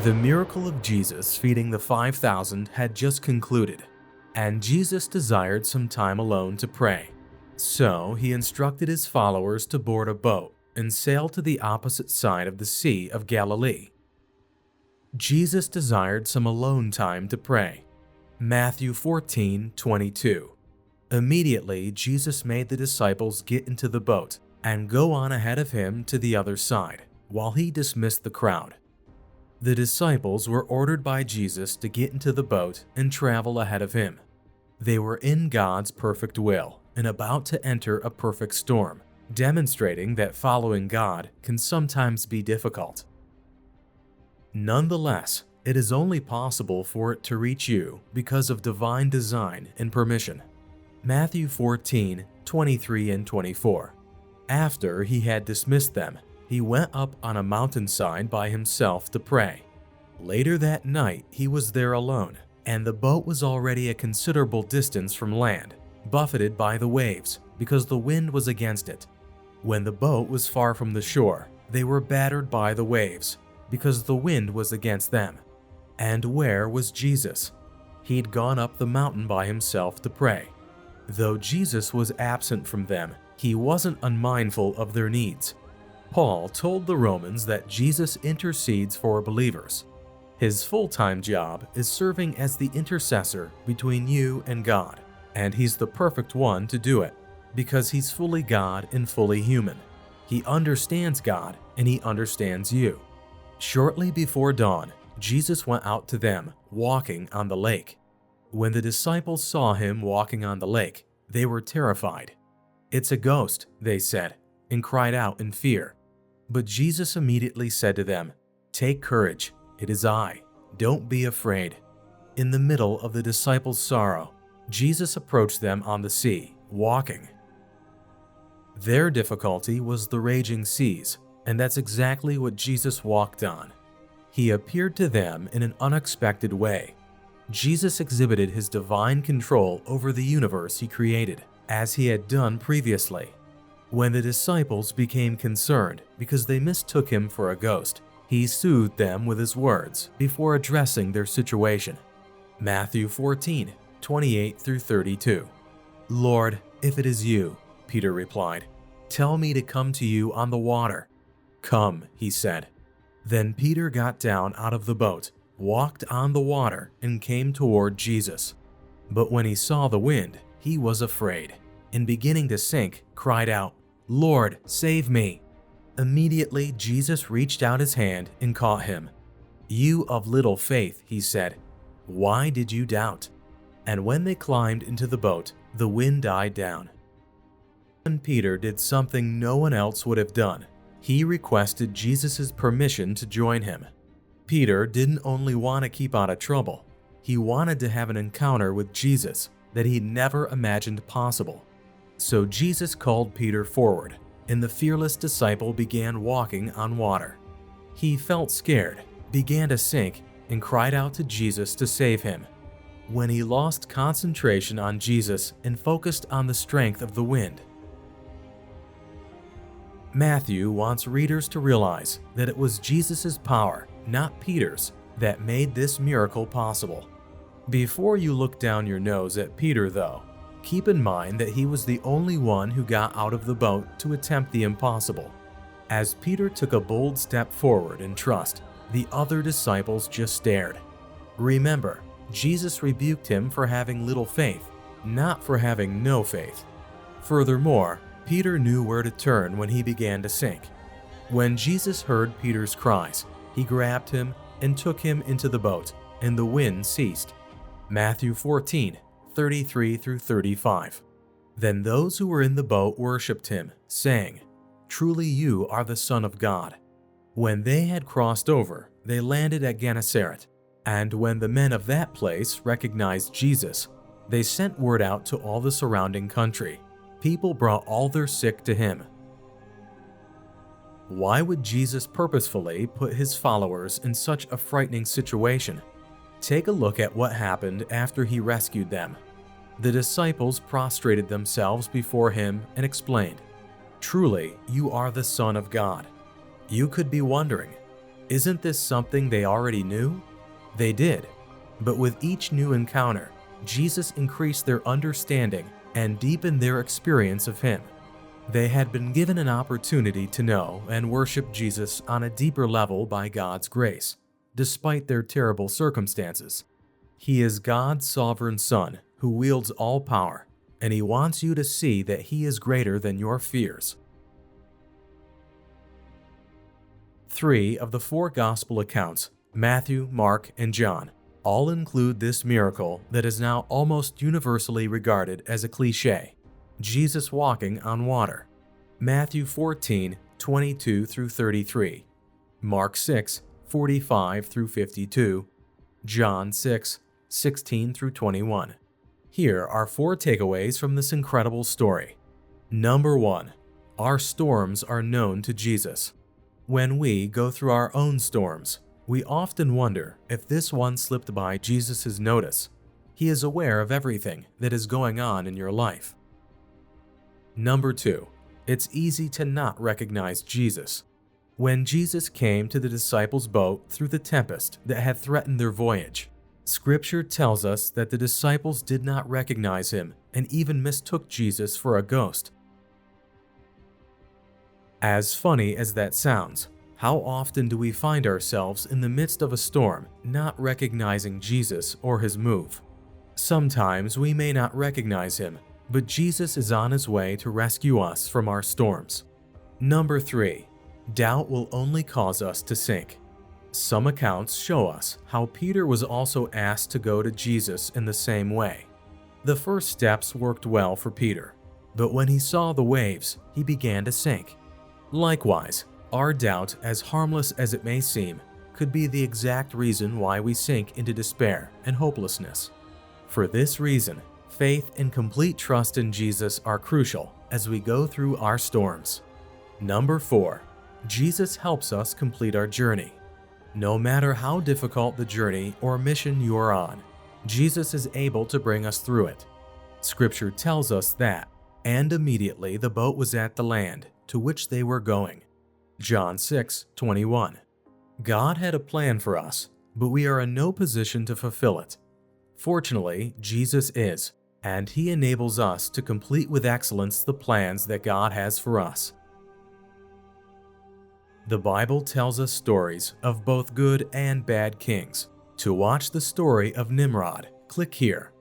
The miracle of Jesus feeding the 5,000 had just concluded, and Jesus desired some time alone to pray. So he instructed his followers to board a boat and sail to the opposite side of the Sea of Galilee. Jesus desired some alone time to pray. Matthew 14:22. Immediately, Jesus made the disciples get into the boat and go on ahead of him to the other side, while he dismissed the crowd. The disciples were ordered by Jesus to get into the boat and travel ahead of him. They were in God's perfect will and about to enter a perfect storm, demonstrating that following God can sometimes be difficult. Nonetheless, it is only possible for it to reach you because of divine design and permission. Matthew 14:23 and 24. After he had dismissed them, he went up on a mountainside by himself to pray. Later that night, he was there alone, and the boat was already a considerable distance from land, buffeted by the waves because the wind was against it. When the boat was far from the shore, they were battered by the waves because the wind was against them. And where was Jesus? He'd gone up the mountain by himself to pray. Though Jesus was absent from them, he wasn't unmindful of their needs. Paul told the Romans that Jesus intercedes for believers. His full-time job is serving as the intercessor between you and God, and he's the perfect one to do it because he's fully God and fully human. He understands God and he understands you. Shortly before dawn, Jesus went out to them, walking on the lake. When the disciples saw him walking on the lake, they were terrified. "It's a ghost," they said, and cried out in fear. But Jesus immediately said to them, "Take courage, it is I. Don't be afraid." In the middle of the disciples' sorrow, Jesus approached them on the sea, walking. Their difficulty was the raging seas, and that's exactly what Jesus walked on. He appeared to them in an unexpected way. Jesus exhibited his divine control over the universe he created, as he had done previously. When the disciples became concerned because they mistook him for a ghost, he soothed them with his words before addressing their situation. Matthew 14:28 through 32. "Lord, if it is you," Peter replied, "tell me to come to you on the water." "Come," he said. Then Peter got down out of the boat, walked on the water, and came toward Jesus. But when he saw the wind, he was afraid, and beginning to sink, cried out, "Lord, save me." Immediately Jesus reached out his hand and caught him. "You of little faith," he said, "why did you doubt?" And when they climbed into the boat, the wind died down. And Peter did something no one else would have done. He requested Jesus' permission to join him. Peter didn't only want to keep out of trouble, he wanted to have an encounter with Jesus that he'd never imagined possible. So Jesus called Peter forward, and the fearless disciple began walking on water. He felt scared, began to sink, and cried out to Jesus to save him. When he lost concentration on Jesus and focused on the strength of the wind. Matthew wants readers to realize that it was Jesus' power, not Peter's, that made this miracle possible. Before you look down your nose at Peter, though, keep in mind that he was the only one who got out of the boat to attempt the impossible. As Peter took a bold step forward in trust, the other disciples just stared. Remember, Jesus rebuked him for having little faith, not for having no faith. Furthermore, Peter knew where to turn when he began to sink. When Jesus heard Peter's cries, he grabbed him and took him into the boat, and the wind ceased. Matthew 14:33 through 35. Then those who were in the boat worshipped him, saying, "Truly you are the Son of God." When they had crossed over, they landed at Gennesaret, and when the men of that place recognized Jesus, they sent word out to all the surrounding country. People brought all their sick to him. Why would Jesus purposefully put his followers in such a frightening situation? Take a look at what happened after he rescued them. The disciples prostrated themselves before him and explained, "Truly, you are the Son of God." You could be wondering, Isn't this something they already knew? They did. But with each new encounter, Jesus increased their understanding and deepened their experience of Him. They had been given an opportunity to know and worship Jesus on a deeper level by God's grace, despite their terrible circumstances. He is God's sovereign Son who wields all power, and He wants you to see that He is greater than your fears. 3 of the 4 Gospel accounts, Matthew, Mark, and John, all include this miracle that is now almost universally regarded as a cliché: Jesus walking on water. Matthew 14:22 through 33, Mark 6:45 through 52, John 6:16 through 21. Here are 4 takeaways from this incredible story. Number 1. Our storms are known to Jesus. When we go through our own storms, we often wonder if this one slipped by Jesus' notice. He is aware of everything that is going on in your life. Number 2. It's easy to not recognize Jesus. When Jesus came to the disciples' boat through the tempest that had threatened their voyage, Scripture tells us that the disciples did not recognize Him and even mistook Jesus for a ghost. As funny as that sounds, how often do we find ourselves in the midst of a storm not recognizing Jesus or His move? Sometimes we may not recognize Him, but Jesus is on His way to rescue us from our storms. Number 3. Doubt will only cause us to sink. Some accounts show us how Peter was also asked to go to Jesus in the same way. The first steps worked well for Peter, but when he saw the waves, he began to sink. Likewise, our doubt, as harmless as it may seem, could be the exact reason why we sink into despair and hopelessness. For this reason, faith and complete trust in Jesus are crucial as we go through our storms. Number 4. Jesus helps us complete our journey. No matter how difficult the journey or mission you are on, Jesus is able to bring us through it. Scripture tells us that, and immediately the boat was at the land to which they were going. John 6:21. God had a plan for us, but we are in no position to fulfill it. Fortunately, Jesus is, and He enables us to complete with excellence the plans that God has for us. The Bible tells us stories of both good and bad kings. To watch the story of Nimrod, click here.